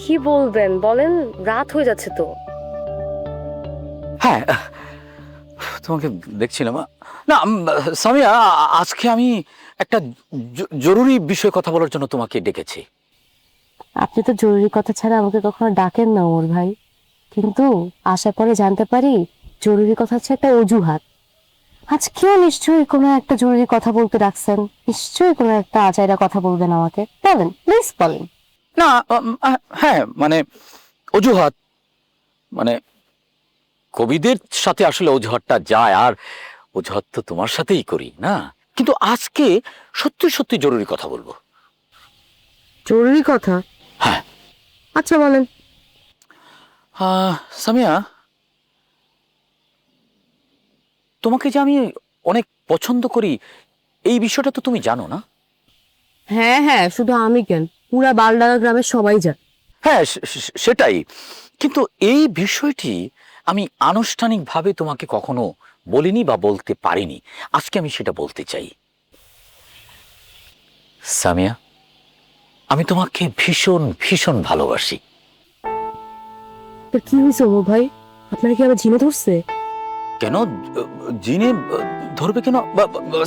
কি বলবেন বলেন, রাত হয়ে যাচ্ছে তো। হ্যাঁ, তোমাকে দেখছিলাম। না সামিয়া, আজকে আমি একটা জরুরি বিষয়ে কথা বলার জন্য তোমাকে ডেকেছি। আপনি তো জরুরি কথা ছাড়া আমাকে কখনো ডাকেন না ওর ভাই, কিন্তু আসার পরে জানতে পারি জরুরি কথা হচ্ছে একটা অজুহাত। আজকেও নিশ্চয়ই কোনো একটা জরুরি কথা বলতে ডাকছেন, নিশ্চয়ই কোনো একটা আজাইরা কথা বলবেন আমাকে, বলেন প্লিজ বলেন। না হ্যাঁ, মানে অজুহাত, মানে কবিদের সাথে আসলে অজুহাতটা যায়, আর অজুহাত তো তোমার সাথেই করি না। কিন্তু আজকে সত্যি সত্যি জরুরি কথা বলবো। জরুরি কথা? হ্যাঁ। আচ্ছা বলেন। সামিয়া, তোমাকে যে আমি অনেক পছন্দ করি এই বিষয়টা তো তুমি জানো না? হ্যাঁ হ্যাঁ, শুধু আমি কেন, পুরা বালডাঙ্গা গ্রামের সবাই জানে। হ্যাঁ, সেটাই। কিন্তু এই বিষয়টি আমি আনুষ্ঠানিকভাবে তোমাকে কখনো বলিনি বা বলতে পারিনি। আজকে আমি সেটা বলতে চাই। সামিয়া, আমি তোমাকে ভীষণ ভীষণ ভালোবাসি। তো কি হয়েছে ওমর ভাই, আপনার কি আবার ঝিমে ধরছে? কেন জিনে ধরবে কেন?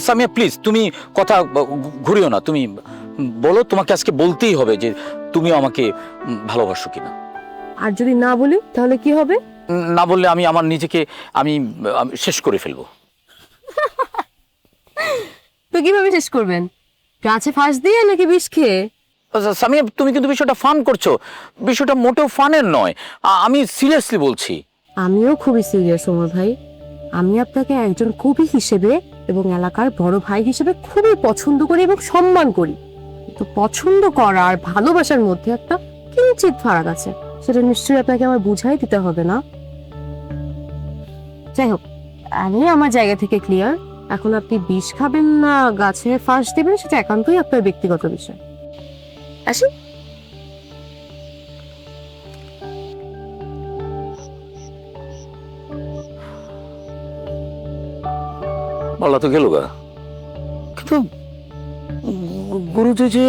সামিয়া প্লিজ, তুমি কথা ঘুরিও না। তুমি বলো, তোমাকে আজকে বলতেই হবে যে তুমি আমাকে ভালোবাসো কিনা। আর যদি না বলি তাহলে কি হবে? না বললে আমি আমার নিজেকে আমি আমি শেষ করে ফেলবো। তো কিভাবে শেষ করবেন? গাছে ফাঁস দিয়ে নাকি বিষ খেয়ে? সামিয়া, তুমি কিন্তু বিষয়টা ফান করছো। বিষয়টা মোটেও ফানের নয়, আমি সিরিয়াসলি বলছি। আমিও খুবই সিরিয়াস ওমর ভাই। আমি আপনাকে একজন কবি হিসেবে এবং এলাকার বড় ভাই হিসেবে খুবই পছন্দ করি এবং সম্মান করি। তো পছন্দ করা আর ভালোবাসার মধ্যে একটা কিঞ্চিত ফারাক আছে, সেটা নিশ্চয়ই আপনাকে আমার বুঝাই দিতে হবে না। যাই হোক, আমি আমার জায়গা থেকে ক্লিয়ার। এখন আপনি বিষ খাবেন না গাছে ফাঁস দেবেন সেটা একান্তই আপনার ব্যক্তিগত বিষয়। আসি। বলা তো গেল গা, কিন্তু গুরুজি যে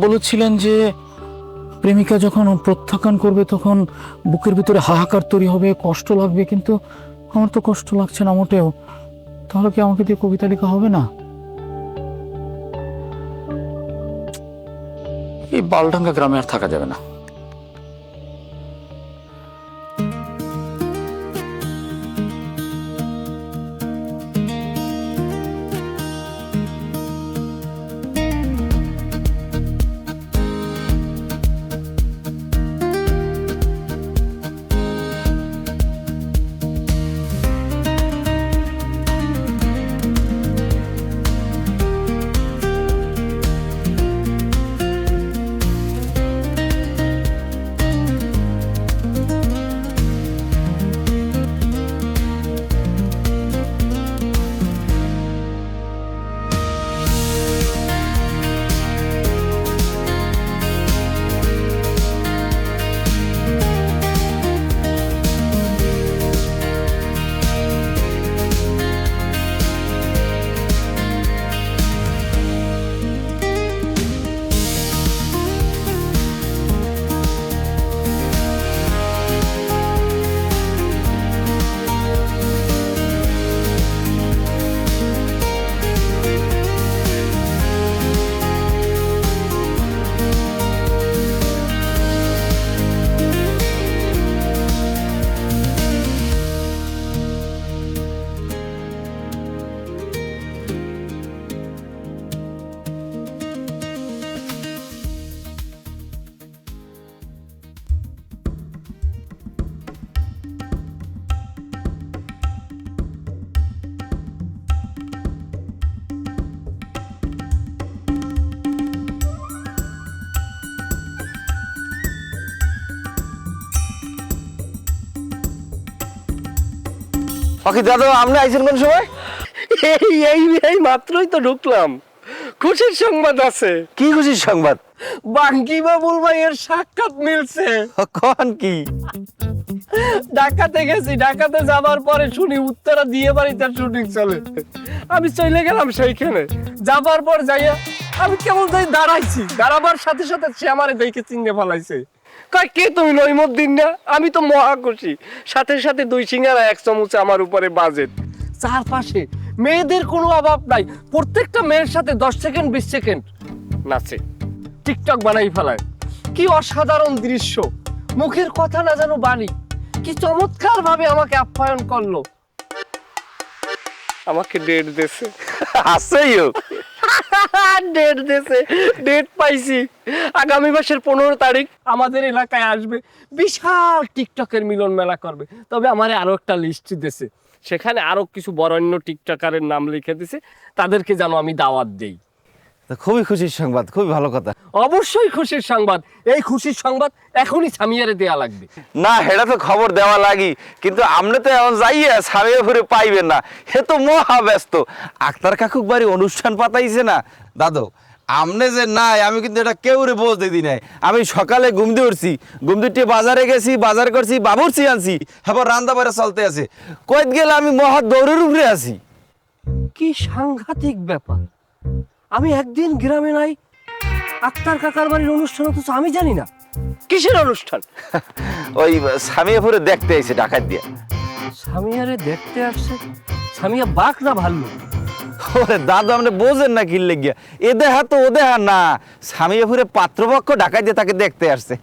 বলেছিলেন যে প্রেমিকা যখন প্রত্যাখ্যান করবে তখন বুকের ভিতরে হাহাকার তৈরি হবে, কষ্ট লাগবে, কিন্তু আমার তো কষ্ট লাগছে না মোটেও। তাহলে কি আমাকে দিয়ে কবিতা লেখা হবে না? এই বালডাঙ্গা গ্রামে আর থাকা যাবে না। পাখি দাদা, আপনি আইছেন কোন সময়? এই মাত্রই তো ঢুকলাম। খুশির সংবাদ আছে। কি খুশির সংবাদ? বাঙ্কি বাবুল ভাইয়ের সাক্ষাৎ মিলছে। কোন কি? ঢাকাতে গেছি, ঢাকাতে যাবার পরে শুনি উত্তরা দিয়ে বাড়িতে শুটিং চলে। আমি চলে গেলাম সেইখানে। যাবার পর যাইয়া আমি কেমন যাই দাঁড়াইছি, দাঁড়াবার সাথে সাথে সে আমারে দেখে চিনে ফেলাইছে। কয় কে তুমি নইমুদ্দিন না? আমি তো মহা খুশি। সাথে সাথে 2 সিঙ্গারা 1 চামচে আমার উপরে বাজেট। চারপাশে মেয়েদের কোনো অভাব নাই, প্রত্যেকটা মেয়ের সাথে 10 সেকেন্ড 20 সেকেন্ড নাচে, টিকটক বানাই ফেলায়। কি অসাধারণ দৃশ্য, মুখের কথা না জানো বাণী, কি চমৎকার ভাবে আমাকে আপ্যায়ন করলো। আমাকে ডেট দিয়েছে, আসেইও ডেট দিয়েছে, ডেট পাইছি। আগামী মাসের 15 তারিখ আমাদের এলাকায় আসবে, বিশাল টিকটকের মিলন মেলা করবে। তবে আমারে আরো একটা লিস্ট দিয়েছে, সেখানে আরো কিছু বরেণ্য টিকটকারের নাম লিখে দিয়েছে, তাদেরকে যেন আমি দাওয়াত দেই। খুবই খুশির সংবাদ, খুবই ভালো কথা। অবশ্যই খুশির সংবাদ, এই খুশির সংবাদ এখনই সামিয়ারে দেয়া লাগবে। না হেটা তো খবর দেওয়া লাগি, কিন্তু আপনি তো এখন যাইয়া স্বামীর ঘুরে পাইবেন না, হে তো মহা ব্যস্ত। আক্তার কাকুক বাড়ি অনুষ্ঠান পাতাইছে না দাদু, আমনে যে নাই আমি কিন্তু এটা কেউরে বলতে দিই নাই। আমি সকালে ঘুম দিয়ে উঠছি, ঘুম দিয়ে বাজারে গেছি, বাজার করছি, বাবুরচি আনছি, এবার রান্না বাড়া চলতে আছে, কয়েক গেলে আমি মহা দৌড়ের উপরে আছি। কি সাংঘাতিক ব্যাপার, আমি একদিন গ্রামে নাই, আক্তার কাকার বাড়ির অনুষ্ঠান অথচ আমি জানি না। কিসের অনুষ্ঠান? ওই স্বামীপুরে দেখতে আইছে ডাকাত দিয়া। সামিয়ারে দেখতে আসছে? সামিয়া বাঘ না ভাল্লুক? ওরে দাদু আপনি বোঝেন না কি লেগিয়া, এ দেহা তো ও দেহা না, স্বামীপুরে পাত্রপক্ষ ডাকাত দিয়ে তাকে দেখতে আসছে।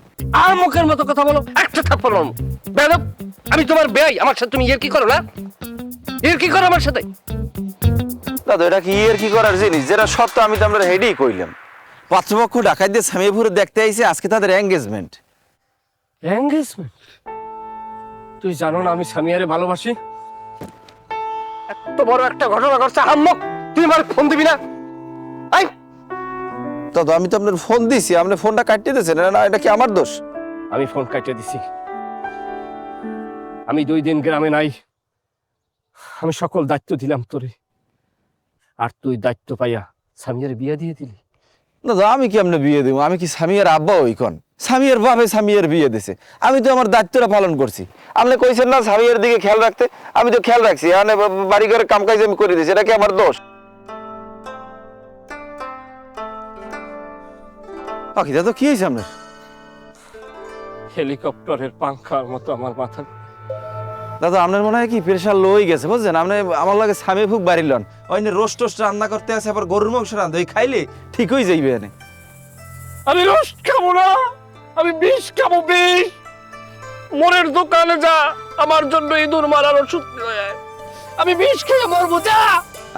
আর মুখের মতো কথা বলো, একটা থাপ্পড় মারবো। বেয়াদব, আমি তোমার বেয়াই, আমার সাথে তুমি কি করো না? কি করো আমার সাথে? দাদু এটা কি এর কি করার জিনিস, যেটা সত্য আমি তো আমরা হেডেই কইলাম। পাত্রপক্ষ ডাকাত দিয়ে স্বামীপুরে দেখতে আইছে, আজকে তাদের এঙ্গেজমেন্ট। এঙ্গেজমেন্ট? তুই জানো না আমি সামিয়ারে ভালোবাসি? এত বড় একটা ঘটনা ঘটছে, আম্মক তুই আমার ফোন দিবি না? আই দাদু আমি তো আপনার ফোন দিছি, আপনি ফোনটা কাটিয়ে দিয়েছেন, না এটা কি আমার দোষ? আমি ফোন কাটিয়ে দিছি। আমি 2 দিন গ্রামে নাই, আমি সকল দায়িত্ব দিলাম তোরে, আর তুই দায়িত্ব পাইয়া সামিয়ারে বিয়ে দিয়ে দিলি। দাদু আমি কি আপনি বিয়ে দেবো? আমি কি স্বামীর আব্বা ওই কন? স্বামীর বাপে স্বামীর বিয়ে দিছে, আমি তো আমার দায়িত্বটা পালন করছি। আপনি কইছেন না স্বামীর দিকে খেয়াল রাখতে, আমি তো খেয়াল রাখছি। মানে বাড়ি ঘরে কাম কাজ আমি করে দিয়েছি, এটা কি আমার দোষ? বাকি দাদু কি হয়েছে আপনার? হেলিকপ্টারের পাংখার মতো আমার মাথা। দাদা আপনার মনে হয় কি প্রেশার লো হয়ে গেছে বুঝছেন? আপনি আমার লাগে স্বামী ফুক বাড়ি লন, ওই রোস্ট টোস্ট রান্না করতে আছে, আবার গরুর মাংস রান্ধে, ওই খাইলে ঠিক হয়ে যাইবে। এনে আমি রোস্ট খাবো না, আমি বিষ খাবো, বিষ। মোরের দোকানে যা, আমার জন্য ইঁদুর মারার ওষুধ নিয়ে আয়। আমি বিষ খেয়ে মরবো, যা।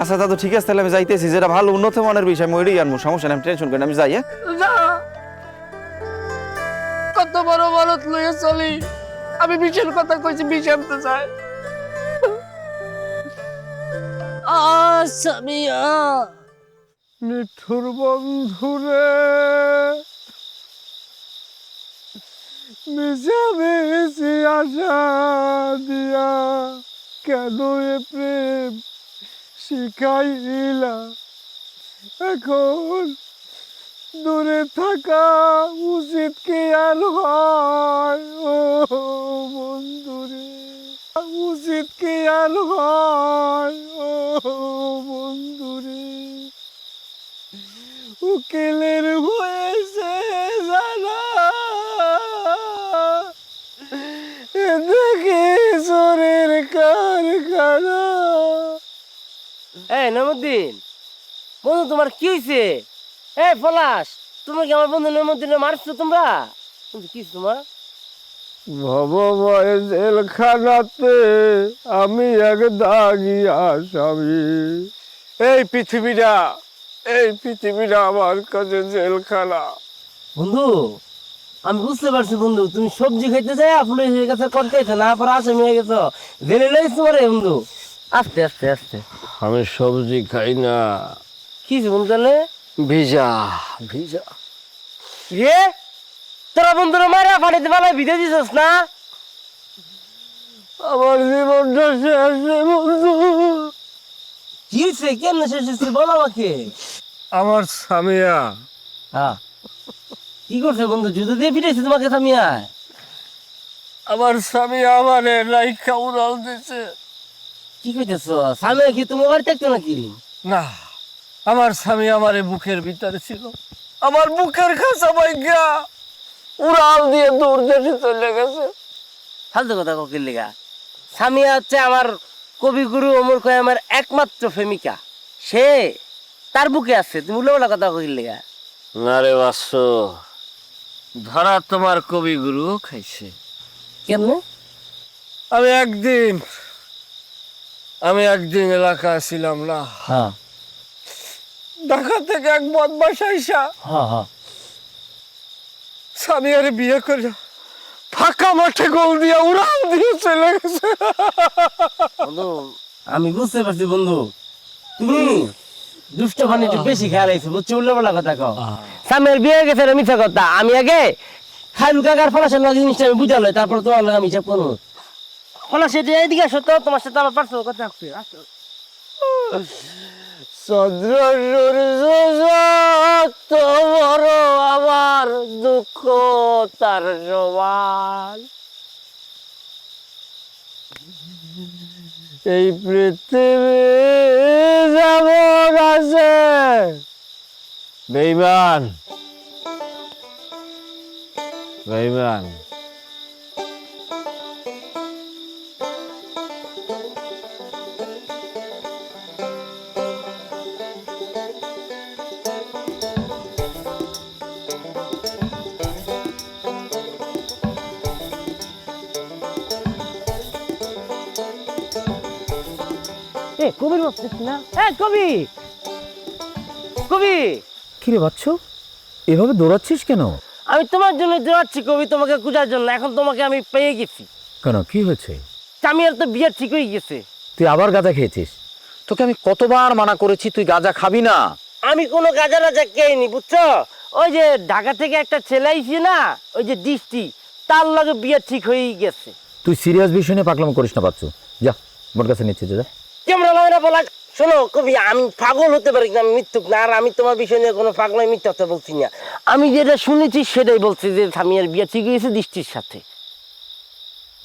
আচ্ছা দাদু ঠিক আছে, তাহলে আমি যাইতেছি, যেটা ভালো উন্নত মানের বিষয় আমি ওইটাই আনবো, সমস্যা নেই, আমি টেনশন করেন, আমি যাই। হ্যাঁ যা। কত বড় বরত লইয়া চলি, আমি বিষের কথা কইছি, বিষ আনতে চাই। সামিয়া নিঠুর বন্ধুরে, মিশামিশি আশা দিয়া কেন এ প্রেম শিখাইলা, এখন দূরে থাকা উচিত কি আর হয়? ও বন্ধুরে, উচিত কি আর হয়? ও বন্ধুরে, উকিলের হয়েছে জানা, দেখি চোরের কারখানা। এই নমুদ্দিন বন্ধু, তোমার কি হয়েছে? এই পলাশ, তুমি কি আমার বন্ধু নমুদ্দিনে মারছো? তোমরা কি তোমার? ভবময় জেলখানাতে আমি এক দাগি আসামি। এই পৃথিবীটা আমার কাছে জেলখানা। বন্ধু আমি বুঝতে পারছি বন্ধু, তুমি সবজি খাইতে যাই পুলিশের কাছে করতেছ না, পরে আসামি হয়ে গেছো, জেলে লইছো রে বন্ধু। আস্তে আস্তে আস্তে, আমি সবজি খাই না। কি বন্ধু জানে? ভিজা ভিজা। রে তোরা বন্ধুরা মারা পানিতে পালাই ভিজে দিছস না? আমার জীবনটা শেষ বন্ধু। কি হয়েছে? কেন শেষ হয়েছে বল আমাকে। আমার সামিয়া। হ্যাঁ কি করছে বন্ধু? জুতো দিয়ে পিটাইছে তোমাকে সামিয়া? আমার স্বামী আমারে লাইকা উড়াল দিছে। কি কইতেছ? সামিয়া কি তোমার বাড়ি থাকতো নাকি? না, আমার স্বামী আমারে বুকের ভিতরে ছিল, আমার বুকের খাঁচা ভাইগা উড়াল দিয়ে দূর দেশে চলে গেছে। ফালতু কথা কোকিল লিগা, সামিয়া হচ্ছে আমার কবিগুরু অমর কয়ামের একমাত্র প্রেমিকা, সে তার বুকে আছে, তুমি উল্টো কথা কোকিল লিগা। না রে বাস, ধরা তোমার কবিগুরু খাইছে। কেমনে? আমি একদিন এলাকায় ছিলাম না, হ্যাঁ ঢাকা থেকে এক বদমাশ আইসা হ্যাঁ হ্যাঁ। সামিয়ারে বিয়ে করে ফাঁকা মাঠে গোল দিয়া উড়াল দিয়ে চলে গেছে। বন্ধু আমি বুঝতে পারছি বন্ধু, তুমি দুষ্ট মানে একটু বেশি খেয়াল আইছো, বুঝছো? উল্টোপাল্টা কথা কও। সামের বিয়ে গেছে এটা মিথ্যা কথা। আমি আগে খাইরুল কাকার ফলাসের লগে জিনিসটা আমি বুঝালো, তারপর তোমার লগে আমি হিসাব করবো। ফলাস এটা এদিকে আসো তো, তোমার সাথে আমার পার্সোনাল কথা আছে। আসো। চন্দ্র সূর্য যত বড়, আমার দুঃখ তার সমান। এই পৃথিবী যেমন আছে বেঈমান, বেঈমান। এ কবির বসতেছি না? কবি, কবি, কিরে বাচ্চু, এভাবে দৌড়াচ্ছিস কেন? আমি তোমার জন্য দৌড়াচ্ছি কবি, তোমাকে খোঁজার জন্য। এখন তোমাকে আমি পেয়ে গেছি। কেন, কি হয়েছে? সামিয়ার তো বিয়ে ঠিক হয়ে গেছে। তুই আবার গাঁজা খেয়েছিস? তোকে আমি কতবার মানা করেছি তুই গাঁজা খাবি না। আমি কোনো গাজা রাজা খেয়েনি, বুঝছো? ওই যে ঢাকা থেকে একটা ছেলে আইছে না, ওই যে দৃষ্টি, তার লগে বিয়ে ঠিক হয়ে গেছে। তুই সিরিয়াস বিষয় নিয়ে পাগলামো করিস না বাচ্চু, যা বট গাছে নিচ্ছে যা। কেমন লাগে বলা? শোনো কবি, আমি পাগল হতে পারি না, আমি মিথ্যুক না। আর আমি তোমার বিষয় নিয়ে কোনো পাগলাই মিথ্যা কথা বলছি না। আমি যেটা শুনেছি সেটাই বলছি, যে সামিয়ার বিয়ে ঠিক হয়েছে দৃষ্টির সাথে।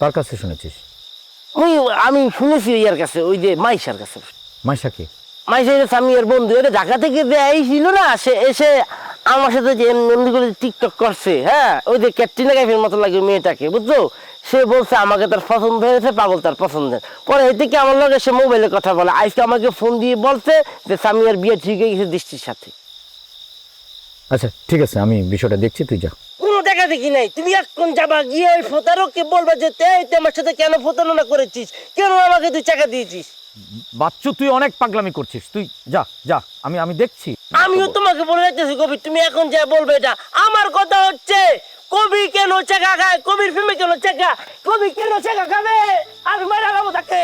তার কাছে শুনেছিস? আমি শুনেছি ইয়ার কাছে, ওই যে মাইশার কাছে। মাইশাকে? মাইশা যে সামিয়ার বন্ধু, এটা ঢাকা থেকে যে আইছিল না, সে এসে আমার সাথে যে এমনি করে টিকটক করছে, হ্যাঁ, ওই যে ক্যাটরিনা কাইফের মতো লাগে মেয়েটাকে, বুঝছো? সে বলছে আমাকে তার পছন্দ হয়েছে, পাগল তার পছন্দের। পরে এ থেকে আমার লগে সে মোবাইলে কথা বলে, আজকে আমাকে ফোন দিয়ে বলছে যে সামিয়ার বিয়ে ঠিক হয়ে গেছে দৃষ্টির সাথে। আচ্ছা ঠিক আছে, আমি বিষয়টা দেখছি, তুই যা। কোনো দেখা দেখি নাই, তুমি এখন যাবা গিয়ে ওই ফোতারকে বলবা যে তুই আমার সাথে কেন প্রতারণা করেছিস, কেন আমাকে তুই টাকা দিয়েছিস। বাচ্চু তুই অনেক পাগলামি করছিস, তুই যা যা, আমি দেখছি। আমিও তোমাকে বলে যাচ্ছি কবি, তুমি এখন যা বলবে এটা। আমার কথা হচ্ছে কবি কেন চাকা খায়, কবির ফিল্মে কেন চাকা, কবি কেন চাকা খাবে, আমি মারা খাবো তাকে।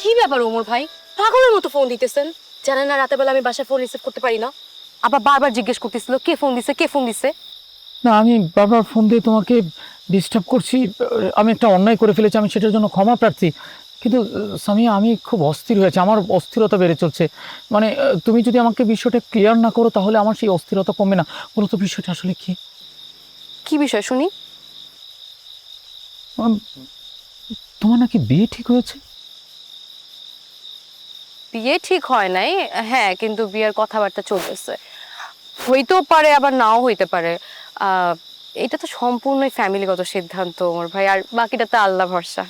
কি ব্যাপার ওমর ভাই, পাগলের মতো ফোন দিতেছেন? জানেন না রাতের বেলা আমি বাসায় ফোন রিসিভ করতে পারি না? আবার বারবার জিজ্ঞেস করতেছিল কে ফোন দিছে, কে ফোন দিছে। না, আমি বারবার ফোন দিয়ে তোমাকে ডিস্টার্ব করছি, আমি একটা অন্যায় করে ফেলেছি, আমি সেটার জন্য ক্ষমা প্রার্থী। কিন্তু সামিয়া, আমি খুব অস্থির হয়েছে, আমার অস্থিরতা বেড়ে চলছে। মানে তুমি যদি আমাকে বিষয়টা ক্লিয়ার না করো তাহলে আমার সেই অস্থিরতা কমবে না। বলো তো বিষয়টা আসলে কি? কি বিষয় শুনি? তোমার নাকি বিয়ে ঠিক হয়েছে? বিয়ে ঠিক হয় নাই, হ্যাঁ, কিন্তু বিয়ের কথাবার্তা চলতেছে। হইতেও পারে আবার নাও হইতে পারে। এটা তো সম্পূর্ণই ফ্যামিলিগত সিদ্ধান্ত ওমর ভাই, আর বাকিটা তো আল্লাহ ভরসা।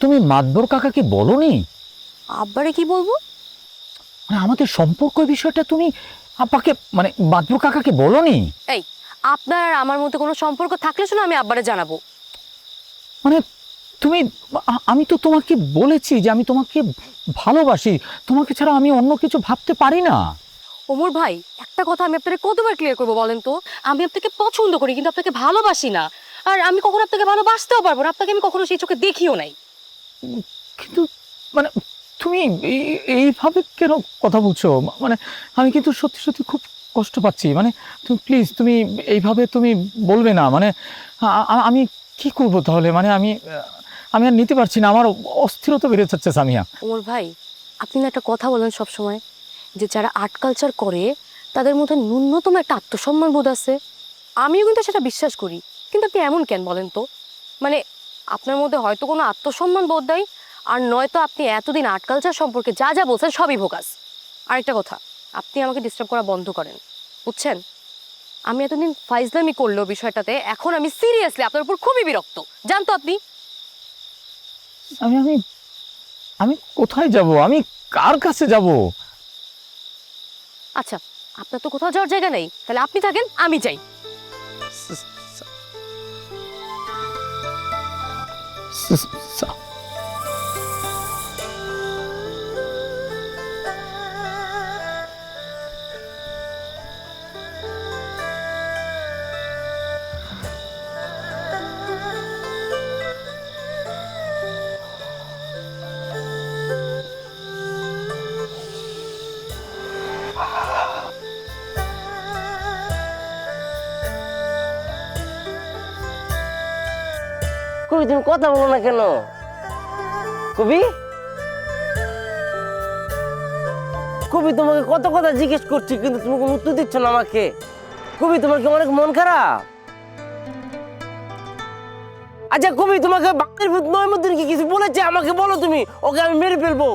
তুমি মাতবর কাকাকে বলোনি? আব্বারে কি বলবো? মানে আমাদের সম্পর্ক বিষয়টা তুমি আপাকে মানে মাতবর কাকাকে বলোনি? এই, আপনার আর আমার মধ্যে কোনো সম্পর্ক থাকলে শুনে আমি আব্বারে জানাবো। মানে তুমি আমি তো তোমাকে বলেছি যে আমি তোমাকে ভালোবাসি, তোমাকে ছাড়া আমি অন্য কিছু ভাবতে পারি না। ওমর ভাই, একটা কথা আমি আপনাকে কতবার ক্লিয়ার করবো বলেন তো? আমি আপনাকে পছন্দ করি কিন্তু আপনাকে ভালোবাসি না। আর আমি কখনো আপনাকে ভালোবাসতেও পারবো না, আপনাকে আমি কখনো সেই চোখে দেখিও নাই। কিন্তু মানে তুমি এইভাবে কেন কথা বলছো? মানে আমি কিন্তু সত্যি সত্যি খুব কষ্ট পাচ্ছি। মানে তুমি প্লিজ, তুমি এইভাবে তুমি বলবে না। মানে আমি কি করব তাহলে? মানে আমি আর নিতে পারছি না, আমার অস্থিরতা বেড়ে যাচ্ছে সামিয়া। ওমর ভাই, আপনি না একটা কথা বলেন সবসময়, যে যারা আর্ট কালচার করে তাদের মধ্যে ন্যূনতম একটা আত্মসম্মান বোধ আছে। আমিও কিন্তু সেটা বিশ্বাস করি, কিন্তু আপনি এমন কেন বলেন তো? মানে আপনার মধ্যে হয়তো কোনো আত্মসম্মান বোধ নাই, আর নয়তো আপনি এতদিন আর্ট কালচার সম্পর্কে যা যা বলছেন সবই ভোগাস। আরেকটা কথা, আপনি আমাকে ডিস্টার্ব করা বন্ধ করেন, বুঝছেন? আমি এতদিন ফাইজলামি করলো বিষয়টাতে, এখন আমি সিরিয়াসলি আপনার উপর খুবই বিরক্ত, জানতো আপনি? আমি আমি আমি কোথায় যাব? আমি কার কাছে যাব? আচ্ছা, আপনার তো কোথাও যাওয়ার জায়গা নেই, তাহলে আপনি থাকেন, আমি যাই। কবি তুমি কথা বলো না কেন? কবি, কবি তোমাকে কত কথা জিজ্ঞেস করছি কিন্তু তুমি কোনো উত্তর দিচ্ছ না আমাকে। কবি, তোমার কি অনেক মন খারাপ? আচ্ছা কবি, তোমাকে বাপের ভূত নয়মুদ্দিন কি কিছু বলেছে? আমাকে বলো, তুমি ওকে আমি মেরে ফেলবো।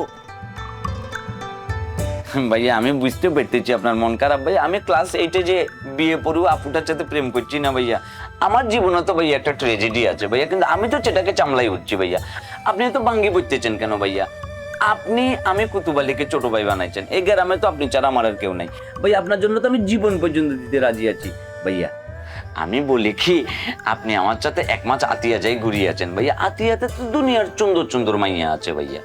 ভাইয়া আমি বুঝতে পারতেছি আপনার মন খারাপ ভাইয়া। আমি ক্লাস 8-এ যে বিয়ে পড়ু আপুটার সাথে প্রেম করছি না ভাইয়া। আমার জীবনে তো ভাইয়া একটা ট্র্যাজেডি আছে ভাইয়া, কিন্তু আমি তো সেটাকে চামলাই হচ্ছি ভাইয়া। আপনি তো ভাঙ্গি পড়তেছেন কেন ভাইয়া? আমি কুতুবালিকে ছোট ভাই বানাইছেন, এই গ্রামে তো আপনি ছাড়া আমার আর কেউ নাই ভাইয়া। আপনার জন্য তো আমি জীবন পর্যন্ত দিতে রাজি আছি ভাইয়া। আমি বলি কি, আপনি আমার সাথে 1 মাস আতিয়া যাই ঘুরিয়ে আছেন ভাইয়া। আতিয়াতে তো দুনিয়ার সুন্দর সুন্দর মাইয়া আছে ভাইয়া।